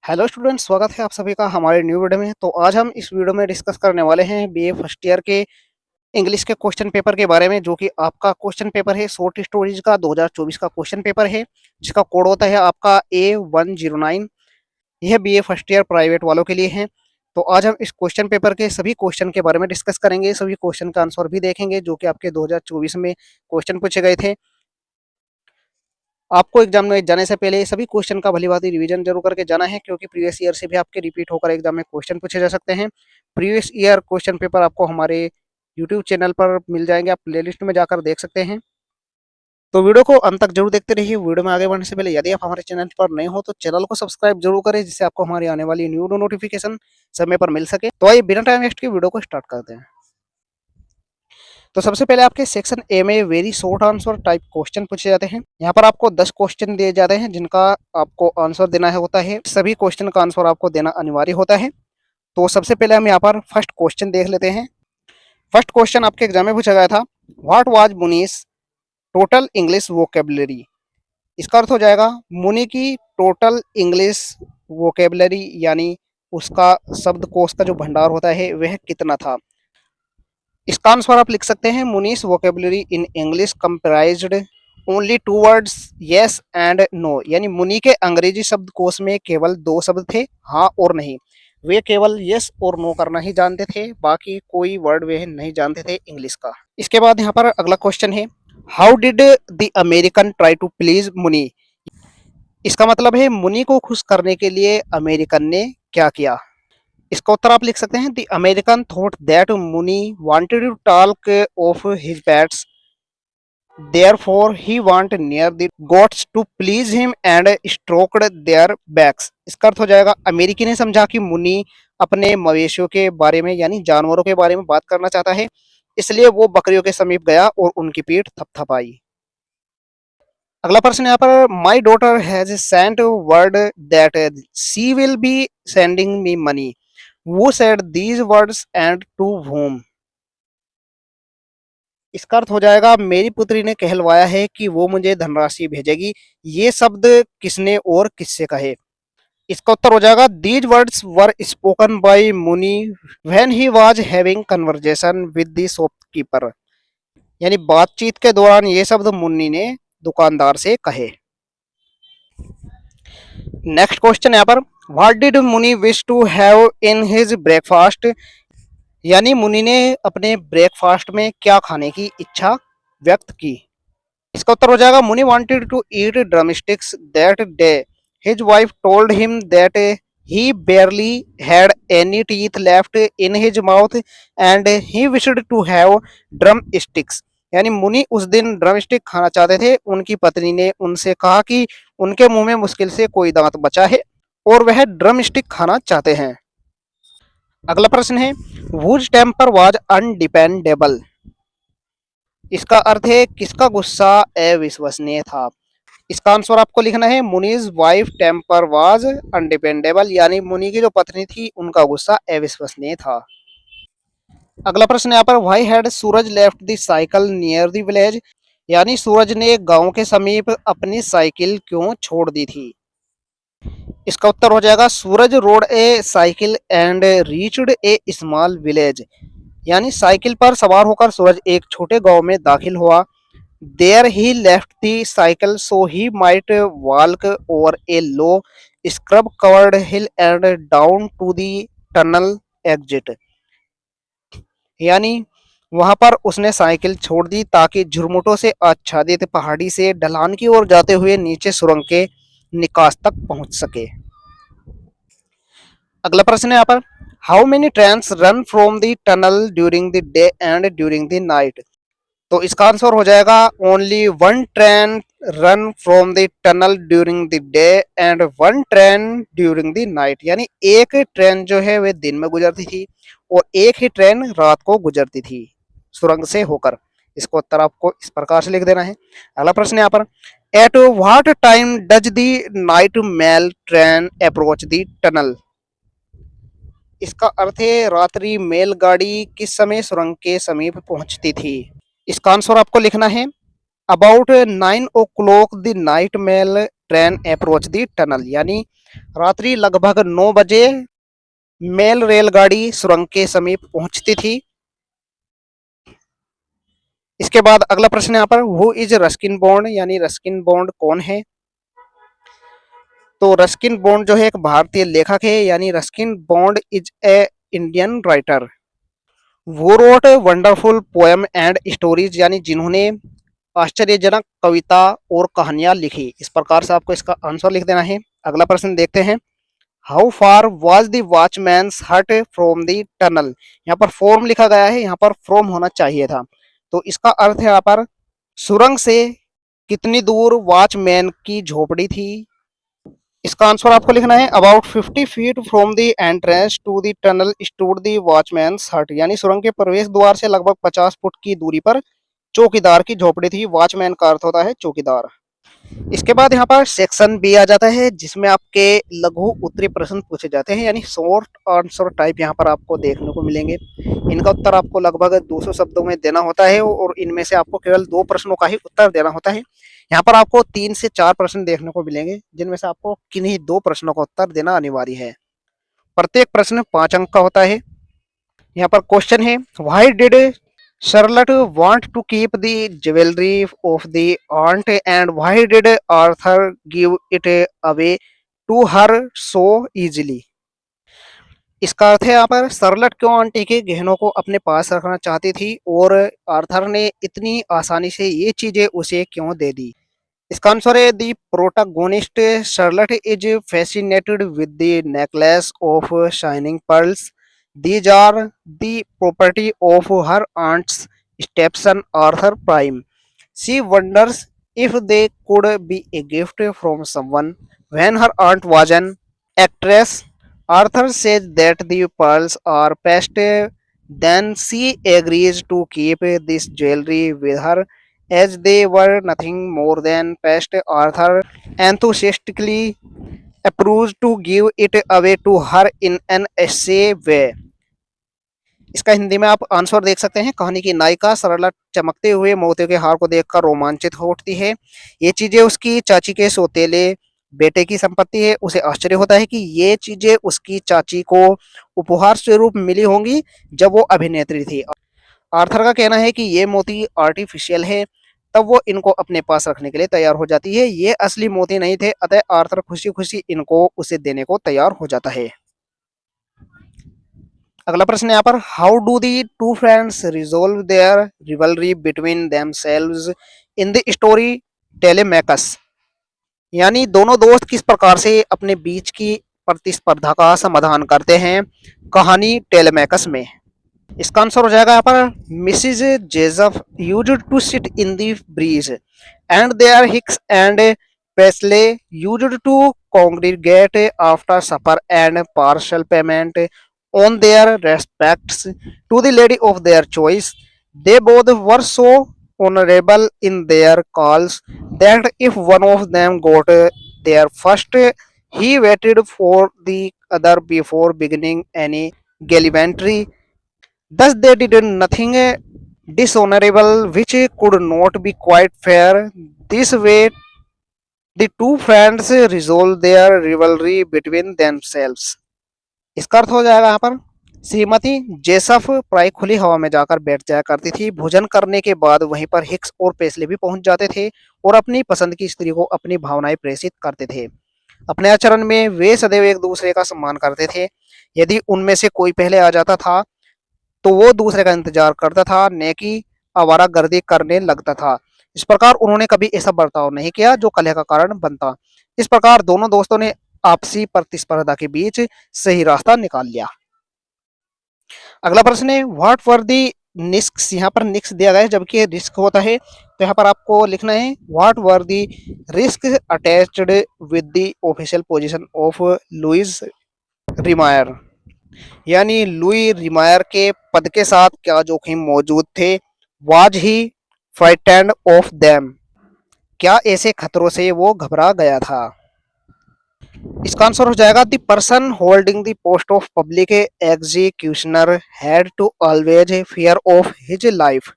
Hello students, स्वागत है आप सभी का हमारे न्यू वीडियो में। तो आज हम इस वीडियो में डिस्कस करने वाले हैं बीए फर्स्ट ईयर के इंग्लिश के क्वेश्चन पेपर के बारे में, जो कि आपका क्वेश्चन पेपर है शॉर्ट स्टोरीज का 2024 का क्वेश्चन पेपर है, जिसका कोड होता है आपका A109। यह बीए फर्स्ट ईयर प्राइवेट वालों के लिए है। तो आज हम इस क्वेश्चन पेपर के सभी क्वेश्चन के बारे में डिस्कस करेंगे, सभी क्वेश्चन का आंसर भी देखेंगे जो कि आपके 2024 में क्वेश्चन पूछे गए थे। आपको एग्जाम में जाने से पहले सभी क्वेश्चन का भलीभांति रिवीजन जरूर करके जाना है, क्योंकि प्रीवियस ईयर से भी आपके रिपीट होकर एग्जाम में क्वेश्चन पूछे जा सकते हैं। प्रीवियस ईयर क्वेश्चन पेपर आपको हमारे यूट्यूब चैनल पर मिल जाएंगे, आप प्लेलिस्ट में जाकर देख सकते हैं। तो वीडियो को अंत तक जरूर देखते रहिए। वीडियो में आगे बढ़ने से पहले यदि आप हमारे चैनल पर नए हो तो चैनल को सब्सक्राइब जरूर करें, जिससे आपको हमारी आने वाली न्यू नोटिफिकेशन समय पर मिल सके। तो आइए बिना टाइम वेस्ट के वीडियो को स्टार्ट करते हैं। तो सबसे पहले आपके सेक्शन ए में very short answer type question पूछे जाते हैं। यहाँ पर आपको 10 क्वेश्चन दिए जाते हैं, जिनका आपको आंसर देना है होता है। सभी क्वेश्चन का आंसर आपको देना अनिवार्य होता है। तो सबसे पहले हम यहाँ पर फर्स्ट क्वेश्चन देख लेते हैं। फर्स्ट क्वेश्चन आपके एग्जाम में पूछा गया था, what was Muni's total English vocabulary. इसका अर्थ हो जाएगा मुनि की टोटल इंग्लिश वोकेबलरी, यानी उसका शब्दकोश का जो भंडार होता है वह कितना था। इसका आंसर आप लिख सकते हैं, Muni's vocabulary in English comprised only two words yes and no. यानी मुनि के अंग्रेजी शब्दकोश में केवल दो शब्द थे, हाँ और नहीं। वे केवल यस और नो करना ही जानते थे, बाकी कोई वर्ड वे नहीं जानते थे इंग्लिश का। इसके बाद यहाँ पर अगला क्वेश्चन है, how did the American try to please Muni. इसका मतलब है मुनि को खुश करने के लिए अमेरिकन ने क्या किया। इसका उत्तर आप लिख सकते हैं, the American thought that Muni wanted to talk of his pets, therefore he went near the goats to please him and stroked their backs। इसका अर्थ हो जाएगा, अमेरिकी ने समझा कि मुनि अपने मवेशियों के बारे में यानी जानवरों के बारे में बात करना चाहता है, इसलिए वो बकरियों के समीप गया और उनकी पीठ थपथपाई। अगला प्रश्न यहाँ पर, my daughter has sent word that she will be sending me money, वो said these words and to whom। इसका अर्थ हो जाएगा, मेरी पुत्री ने कहलवाया है कि वो मुझे धनराशि भेजेगी, ये शब्द किसने और किससे कहे। इसका उत्तर हो जाएगा, these words were spoken by Muni when he was having conversation with the shopkeeper. यानी बातचीत के दौरान ये शब्द मुनि ने दुकानदार से कहे। नेक्स्ट क्वेश्चन यहाँ पर, what did Muni wish to have in his breakfast. यानी मुनि ने अपने ब्रेकफास्ट में क्या खाने की इच्छा व्यक्त की। इसका उत्तर हो जाएगा, Muni wanted to eat drumsticks that day, his wife told him that he barely had any teeth left in his mouth and he wished to have drum sticks. यानी मुनि उस दिन ड्रम स्टिक खाना चाहते थे, उनकी पत्नी ने उनसे कहा कि उनके मुंह में मुश्किल से कोई दांत बचा है और वह ड्रम स्टिक खाना चाहते हैं। अगला प्रश्न है, whose टेम्पर वाज अनडिपेंडेबल। इसका अर्थ है, किसका गुस्सा अविश्वसनीय था। इसका आंसर आपको लिखना है, मुनीज वाइफ टेम्पर वाज अनडिपेंडेबल। यानी मुनि की जो पत्नी थी उनका गुस्सा अविश्वसनीय था। अगला प्रश्न यहाँ पर, why had Suraj left the cycle near the village. यानी सूरज ने गांव के समीप अपनी साइकिल क्यों छोड़ दी थी। इसका उत्तर हो जाएगा, Suraj rode a cycle and reached a small village. यानी साइकिल पर सवार होकर सूरज एक छोटे गांव में दाखिल हुआ। There he left the cycle so he might walk over a low scrub covered hill and down to the tunnel exit. यानी वहां पर उसने साइकिल छोड़ दी ताकि झुरमुटों से आच्छादित पहाड़ी से ढलान की ओर जाते हुए नीचे सुरंग के निकास तक पहुंच सके। अगला प्रश्न है यहाँ पर, how many trains run from the tunnel during the day and during the night. तो इसका आंसर हो जाएगा, only one train run from the tunnel during the day and one train during the night. यानी एक train जो है वह दिन में गुजरती थी और एक ही ट्रेन रात को गुजरती थी सुरंग से होकर। इसको उत्तर आपको इस प्रकार से लिख देना है। अगला प्रश्न यहाँ पर, at what time does the night mail train approach the tunnel. इसका अर्थ है, रात्रि मेल गाड़ी किस समय सुरंग के समीप पहुंचती थी। इसका आंसर आपको लिखना है, about 9 o'clock the night mail train approach the tunnel. यानी रात्रि लगभग 9 बजे मेल रेलगाड़ी सुरंग के समीप पहुंचती थी। इसके बाद अगला प्रश्न यहाँ पर, हु इज रस्किन बॉन्ड, यानी रस्किन बॉन्ड कौन है? तो रस्किन बॉन्ड जो है एक भारतीय लेखक है, यानी Ruskin Bond is an Indian writer. वो wrote wonderful poem and stories, यानी जिन्होंने आश्चर्यजनक कविता और कहानियां लिखी। इस प्रकार से आपको इसका आंसर लिख देना है। अगला प्रश्न देखते हैं, how far was the watchman's हट फ्रॉम द टनल। यहाँ पर फ्रॉम लिखा गया है, यहाँ पर फ्रॉम होना चाहिए था। तो इसका अर्थ है यहाँ पर सुरंग से कितनी दूर वॉचमैन की झोपड़ी थी। इसका आंसर आपको लिखना है, about 50 feet from the entrance to the tunnel stood the watchman's hut, यानी सुरंग के प्रवेश द्वार से लगभग 50 फुट की दूरी पर चौकीदार की झोपड़ी थी। वॉचमैन का अर्थ होता है चौकीदार। इसके बाद यहाँ पर सेक्शन बी आ जाता है, जिसमें आपके लघु उत्तरीय प्रश्न पूछे जाते हैं, यानी शॉर्ट आंसर टाइप यहाँ पर आपको देखने को मिलेंगे। इनका उत्तर आपको लगभग 200 शब्दों में देना होता है और इनमें से आपको केवल 2 प्रश्नों का ही उत्तर देना होता है। यहाँ पर आपको 3 से 4 प्रश्न देखने को मिलेंगे, जिनमें से आपको किन्हीं 2 प्रश्नों का उत्तर देना अनिवार्य है। प्रत्येक प्रश्न 5 अंक का होता है। यहाँ पर क्वेश्चन है, why did Charlotte want to keep the jewelry of the aunt, and why did Arthur give it away to her so easily? इसका अर्थ है यहाँ पर सरलट क्यों आंटी के गहनों को अपने पास रखना चाहती थी और आर्थर ने इतनी आसानी से ये चीजें उसे क्यों दे दी। इसका आंसर है, दी protagonist Charlotte is fascinated with the necklace of shining pearls. These are the property of her aunt's stepson Arthur Prime. She wonders if they could be a gift from someone. When her aunt was an actress, Arthur says that the pearls are best. Then she agrees to keep this jewelry with her as they were nothing more than past. Arthur enthusiastically approves to give it away to her in an essay way. इसका हिंदी में आप answer देख सकते हैं। कहानी की नायिका सरला चमकते हुए मोतियों के हार को देखकर रोमांचित हो उठती है। ये चीजें उसकी चाची के सौतेले बेटे की संपत्ति है। उसे आश्चर्य होता है कि ये चीजें उसकी चाची को उपहार स्वरूप मिली होंगी जब वो अभिनेत्री थी। आर्थर का कहना है कि ये मोती आर्टिफिशियल है, तब वो इनको अपने पास रखने के लिए तैयार हो जाती है। ये असली मोती नहीं थे, अतः आर्थर खुशी खुशी इनको उसे देने को तैयार हो जाता है। अगला प्रश्न यहाँ पर, how do the two friends resolve their rivalry between themselves in the story Telemachus, यानी दोनों दोस्त किस प्रकार से अपने बीच की प्रतिस्पर्धा का समाधान करते हैं कहानी टेलेमैकस में। इसका आंसर हो जाएगा यहाँ पर, Mrs Jejaf used to sit in the breeze and there Hicks and Paisley used to congregate after supper and partial payment on their respects to the lady of their choice. They both were so honorable in their calls that if one of them got there first, he waited for the other before beginning any gallantry. Thus, they did nothing dishonorable which could not be quite fair. This way, the two friends resolved their rivalry between themselves. इसका अर्थ हो जाएगा यहाँ पर, श्रीमती जेसफ प्राय खुली हवा में जाकर बैठ जाया करती थी। भोजन करने के बाद वहीं पर हिक्स और पेस्ले भी पहुंच जाते थे और अपनी पसंद की स्त्री को अपनी भावनाएं प्रेषित करते थे। अपने आचरण में वे सदैव एक दूसरे का सम्मान करते थे। यदि उनमें से कोई पहले आ जाता था तो वो दूसरे का इंतजार करता था, न कि आवारागर्दी करने लगता था। इस प्रकार उन्होंने कभी ऐसा बर्ताव नहीं किया जो कलह का कारण बनता। इस प्रकार दोनों दोस्तों ने आपसी प्रतिस्पर्धा के बीच सही रास्ता निकाल लिया। अगला प्रश्न है, व्हाट वर दी निस्क्स, यहाँ पर निक्स दिया गया है जबकि रिस्क होता है, तो यहाँ पर आपको लिखना है, what were the risk attached with the official position of Louis Rimaire, यानी लुई रिमायर के पद के साथ क्या जोखिम मौजूद थे। Was he frightened of them, क्या ऐसे खतरों से वो घबरा गया था। इसका आंसर हो जाएगा, the person holding the post of public executioner had to always fear of his life.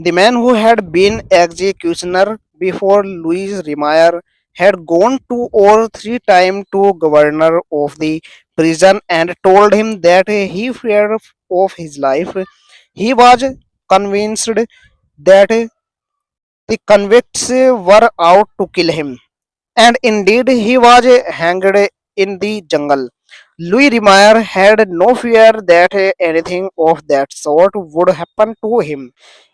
The man who had been executioner before Louis Rimaire had gone 2 or 3 times to governor of the prison and told him that he feared of his life. He was convinced that the convicts were out to kill him, and indeed he was hanged in the jungle. Louis Rimayer had no fear that anything of that sort would happen to him.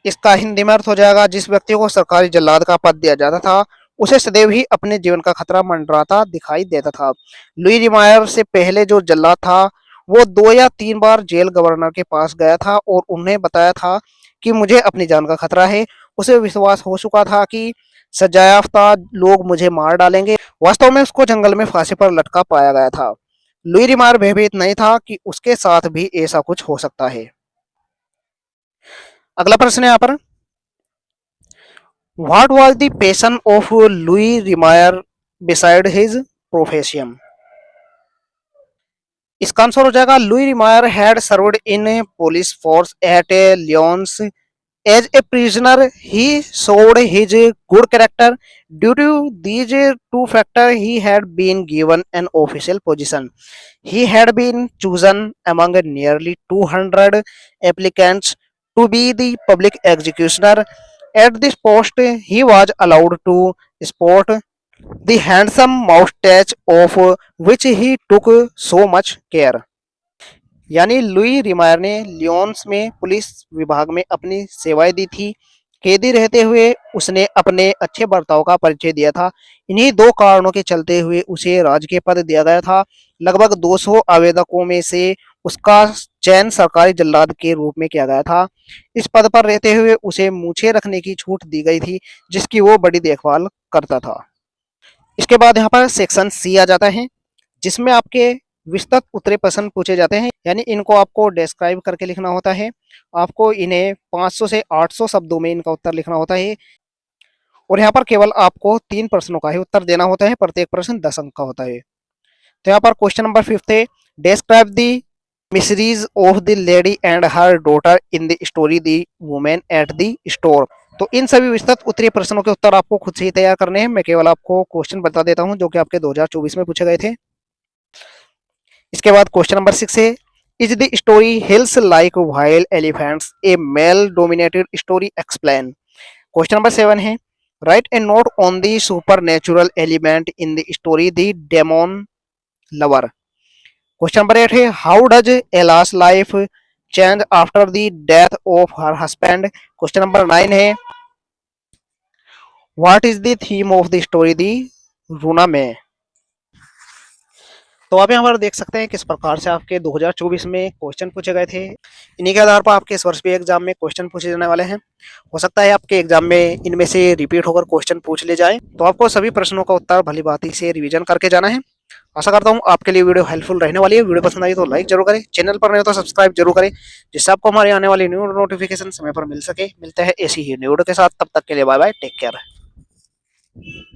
इसका हिंदी में अर्थ हो जाएगा, जिस व्यक्ति को सरकारी जल्लाद का पद दिया जाता था उसे सदैव ही अपने जीवन का खतरा मंडराता दिखाई देता था। लुई रिमायर से पहले जो जल्लाद था वो 2 या 3 बार जेल गवर्नर के पास गया था और उन्हें बताया था कि मुझे अपनी जान का खतरा है। उसे विश्वास हो चुका था कि सजायाफ्ता लोग मुझे मार डालेंगे। वास्तव में उसको जंगल में फांसी पर लटका पाया गया था। लुई रिमायर भयभीत नहीं था कि उसके साथ भी ऐसा कुछ हो सकता है। अगला प्रश्न है यहाँ पर, what was the passion of Louis Remire beside his profession. इसका आंसर हो जाएगा, Louis Remire had served in police force at Lyons as a prisoner. He showed his good character. Due to these two factors, he had been given an official position. He had been chosen among nearly 200 applicants to be the public executioner. At this post, he was allowed to sport the handsome moustache of which he took so much care. यानी Louis रिमायर ने lions में police विभाग में अपनी सेवाएं दी थी। कैदी रहते हुए उसने अपने अच्छे बर्ताव का परिचय दिया था। इन्हीं 2 कारणों के चलते हुए उसे राजकीय पद दिया गया था। लगभग 200 आवेदकों में से उसका चयन सरकारी जल्लाद के रूप में किया गया था। इस पद पर रहते हुए उसे मूछें रखने की छूट दी गई थी, जिसकी वो बड़ी देखभाल करता था। इसके बाद यहाँ पर सेक्शन सी आ जाता है, जिसमें आपके विस्तृत उत्तरीय प्रश्न पूछे जाते हैं। यानी इनको आपको डिस्क्राइब करके लिखना होता है। आपको इन्हें 500 से 800 शब्दों में इनका उत्तर लिखना होता है और यहाँ पर केवल आपको 3 प्रश्नों का ही उत्तर देना होता है। प्रत्येक प्रश्न 10 अंक का होता है। तो यहाँ पर क्वेश्चन नंबर 5 है, describe the miseries of the lady and her daughter in the story the women at the store. तो इन सभी विस्तृत उत्तरीय प्रश्नों के उत्तर आपको खुद से ही तैयार करने हैं। मैं केवल आपको क्वेश्चन बता देता हूँ जो कि आपके 2024 में पूछे गए थे। इसके बाद क्वेश्चन नंबर 6 है, is the story hills like wild elephants a male dominated story explain. Question number 7 है, write a note on the supernatural element in the story the demon lover. Question number 8 है, how does Ella's life change after the death of her husband. Question number 9 है, what is the theme of the story the रूना में। तो आप यहाँ पर देख सकते हैं किस प्रकार से आपके 2024 में क्वेश्चन पूछे गए थे। इन्हीं के आधार पर आपके इस वर्ष भी एग्जाम में क्वेश्चन पूछे जाने वाले हैं। हो सकता है आपके एग्जाम में इनमें से रिपीट होकर क्वेश्चन पूछ ले जाए, तो आपको सभी प्रश्नों का उत्तर भली भांति से रिवीजन करके जाना है। आशा करता हूँ आपके लिए वीडियो हेल्पफुल रहने वाली है। वीडियो पसंद आई तो लाइक जरूर करें, चैनल पर नहीं हो तो सब्सक्राइब जरूर करें, जिससे आपको हमारे आने वाली न्यू नोटिफिकेशन समय पर मिल सके। मिलते हैं ऐसी ही न्यू वीडियो के साथ, तब तक के लिए बाय बाय, टेक केयर।